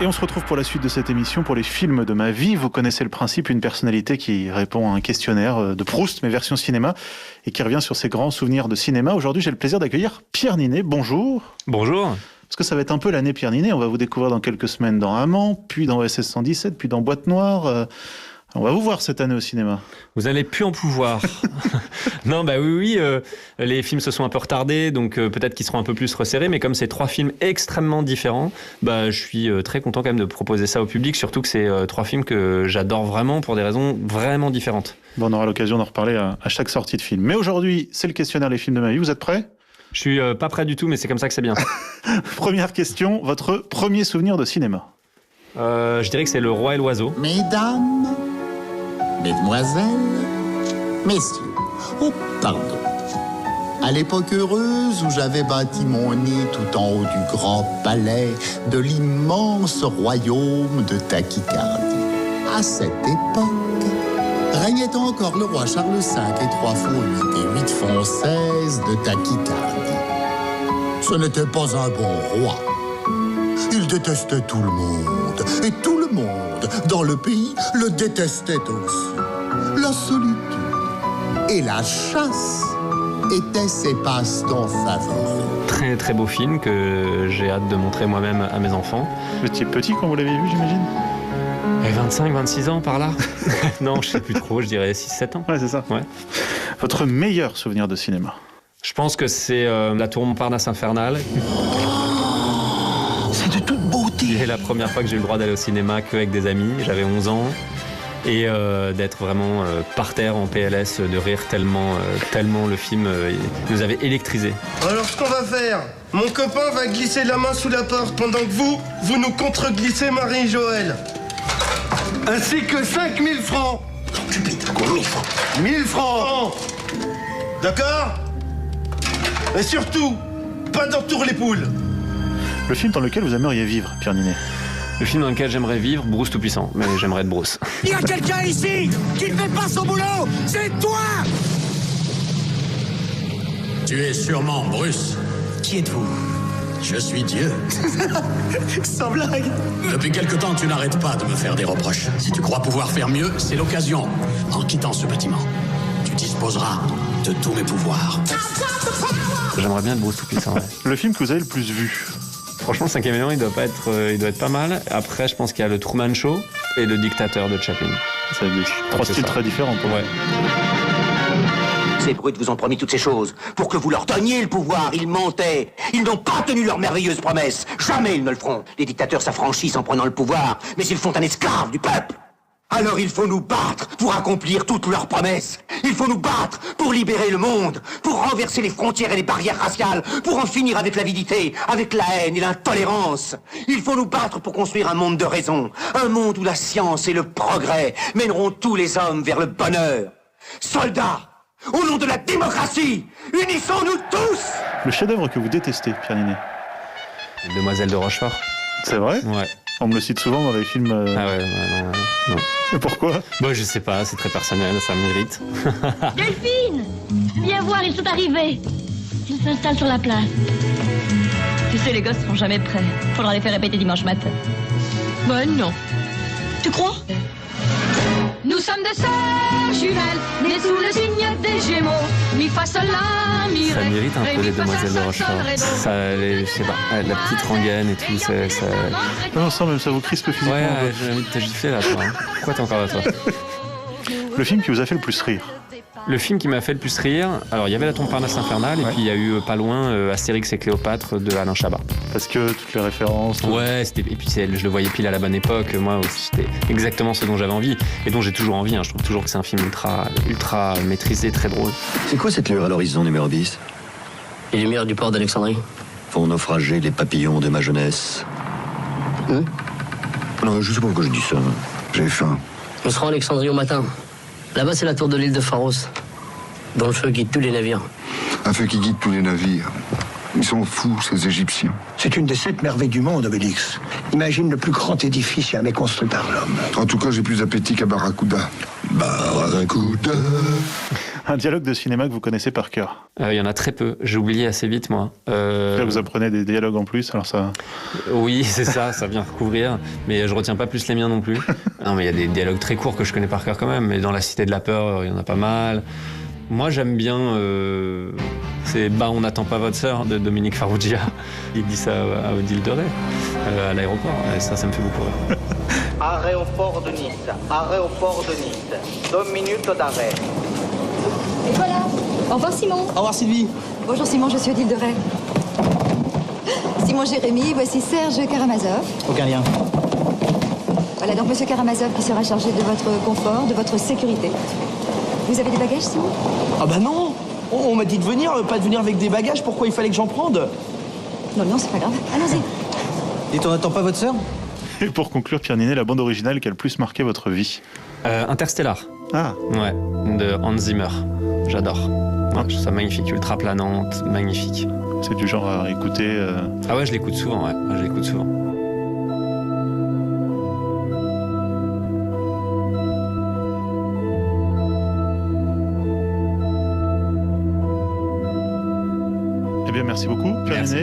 Et on se retrouve pour la suite de cette émission, pour les films de ma vie. Vous connaissez le principe, une personnalité qui répond à un questionnaire de Proust, mais version cinéma, et qui revient sur ses grands souvenirs de cinéma. Aujourd'hui, j'ai le plaisir d'accueillir Pierre Ninet. Bonjour. Bonjour. Parce que ça va être un peu l'année Pierre Ninet. On va vous découvrir dans quelques semaines dans Amant, puis dans OSS 117, puis dans Boîte Noire. On va vous voir cette année au cinéma. Vous allez plus en pouvoir. Non, bah oui, les films se sont un peu retardés, donc peut-être qu'ils seront un peu plus resserrés, mais comme c'est 3 films extrêmement différents, bah je suis très content quand même de proposer ça au public, surtout que c'est 3 films que j'adore vraiment pour des raisons vraiment différentes. Bon, on aura l'occasion d'en reparler à chaque sortie de film. Mais aujourd'hui, c'est le questionnaire Les films de ma vie. Vous êtes prêts ? Je suis pas prêt du tout, mais c'est comme ça que c'est bien. Première question, votre premier souvenir de cinéma ? Je dirais que c'est Le Roi et l'Oiseau. Mesdames, mesdemoiselles, messieurs, oh pardon. À l'époque heureuse où j'avais bâti mon nid tout en haut du grand palais de l'immense royaume de Tachycardie. À cette époque, régnait encore le roi Charles V et 3 faux 8 et 8 font 16 de Tachycardie. Ce n'était pas un bon roi. Il détestait tout le monde, et tout le monde dans le pays le détestait aussi. La solitude et la chasse étaient ses passe-temps favoris. Très très beau film que j'ai hâte de montrer moi-même à mes enfants. Vous étiez petit quand vous l'avez vu, j'imagine ? 25, 26 ans par là. Non, je sais plus trop, je dirais 6-7 ans. Ouais, c'est ça. Ouais. Votre meilleur souvenir de cinéma ? Je pense que c'est La Tour Montparnasse infernale. C'est de toute beauté. C'est la première fois que j'ai eu le droit d'aller au cinéma qu'avec des amis. J'avais 11 ans. Et d'être vraiment par terre en PLS, de rire tellement le film nous avait électrisés. Alors ce qu'on va faire, mon copain va glisser la main sous la porte pendant que vous nous contre-glissez Marie et Joël. Ainsi que 5000 francs. Tu pites, quoi, 1000 francs. 1000 francs. D'accord ? Et surtout, pas d'entour les poules. Le film dans lequel vous aimeriez vivre, Pierre Ninet ? Le film dans lequel j'aimerais vivre, Bruce Tout-Puissant, mais j'aimerais être Bruce. Il y a quelqu'un ici qui ne fait pas son boulot. C'est toi. Tu es sûrement Bruce. Qui êtes-vous? Je suis Dieu. Sans blague. Depuis quelque temps, tu n'arrêtes pas de me faire des reproches. Si tu crois pouvoir faire mieux, c'est l'occasion. En quittant ce bâtiment, tu disposeras de tous mes pouvoirs. J'aimerais bien être Bruce Tout-Puissant. Ouais. Le film que vous avez le plus vu ? Franchement, 5e élément, il doit être pas mal. Après, je pense qu'il y a le Truman Show et le Dictateur de Chaplin. C'est 3 styles très différents. Ouais. Ces brutes vous ont promis toutes ces choses pour que vous leur donniez le pouvoir. Ils mentaient. Ils n'ont pas tenu leurs merveilleuses promesses. Jamais ils ne le feront. Les dictateurs s'affranchissent en prenant le pouvoir, mais ils font un esclave du peuple. Alors il faut nous battre pour accomplir toutes leurs promesses. Il faut nous battre pour libérer le monde, pour renverser les frontières et les barrières raciales, pour en finir avec l'avidité, avec la haine et l'intolérance. Il faut nous battre pour construire un monde de raison, un monde où la science et le progrès mèneront tous les hommes vers le bonheur. Soldats, au nom de la démocratie, unissons-nous tous! Le chef-d'œuvre que vous détestez, Pierre Ninet ? Demoiselle de Rochefort. C'est vrai ? Ouais. On me le cite souvent dans les films. Ah ouais, non. Et pourquoi ? Bon, je sais pas, c'est très personnel, ça m'irrite. Delphine, viens voir, ils sont arrivés. Ils s'installent sur la place. Tu sais, les gosses seront jamais prêts. Faudra les faire répéter dimanche matin. Ben non. Tu crois? Nous sommes deux sœurs jumelles, nées sous le signe des Gémeaux. Mi fa sol la, mi Ça ré, m'irrite un ré, peu mi les fa Demoiselles de sol, Rochefort. sol, ré, do. Ça, je sais pas, la petite rengaine et tout, ça... Non, ça même, ça vous crispe physiquement. Ouais, j'ai envie de te gifler là, toi. Pourquoi t'es encore là, toi? Le film qui vous a fait le plus rire ? Le film qui m'a fait le plus rire, alors il y avait La Tour Montparnasse infernale, et puis il y a eu pas loin Astérix et Cléopâtre de Alain Chabat. Parce que toutes les références... Ouais, et puis je le voyais pile à la bonne époque, moi c'était exactement ce dont j'avais envie, et dont j'ai toujours envie, hein. Je trouve toujours que c'est un film ultra maîtrisé, très drôle. C'est quoi cette lueur à l'horizon numéro 10 ? Les lumières du port d'Alexandrie. Font naufrager les papillons de ma jeunesse. Non, je sais pas pourquoi je dis ça. J'ai faim. On sera en Alexandrie au matin. Là-bas, c'est la tour de l'île de Pharos, dont le feu guide tous les navires. Un feu qui guide tous les navires. Ils sont fous, ces Égyptiens. C'est une des 7 merveilles du monde, Obélix. Imagine le plus grand édifice jamais construit par l'homme. En tout cas, j'ai plus appétit qu'à Barracuda. Barracuda. Un dialogue de cinéma que vous connaissez par cœur. Il y en a très peu. J'ai oublié assez vite, moi. Là, vous apprenez des dialogues en plus, alors ça... Oui, c'est ça vient recouvrir. Mais je retiens pas plus les miens non plus. Non, mais il y a des dialogues très courts que je connais par cœur quand même. Mais dans La Cité de la Peur, il y en a pas mal. Moi, j'aime bien... c'est « Bah, on n'attend pas votre sœur » de Dominique Farrugia. Il dit ça à Odile de Ré, à l'aéroport. Et ça me fait beaucoup rire. Aéroport de Nice, aéroport de Nice. 2 minutes d'arrêt. Et voilà. Au revoir Simon. Au revoir Sylvie. Bonjour Simon, je suis Odile de Ré. Simon Jérémy, voici Serge Karamazov. Aucun lien. Voilà donc Monsieur Karamazov qui sera chargé de votre confort, de votre sécurité. Vous avez des bagages, Simon? Ah bah non. On m'a dit de venir, pas de venir avec des bagages. Pourquoi il fallait que j'en prenne? Non, c'est pas grave. Allons-y. Et on n'attend pas votre sœur? Et pour conclure, Pierre Ninet, la bande originale qui a le plus marqué votre vie? Interstellar. Ah. Ouais, de Hans Zimmer. J'adore. Ouais, je trouve ça magnifique, ultra planante, magnifique. C'est du genre à écouter Ah ouais, je l'écoute souvent, ouais. Je l'écoute souvent. Eh bien, merci beaucoup, Pierre Ninet.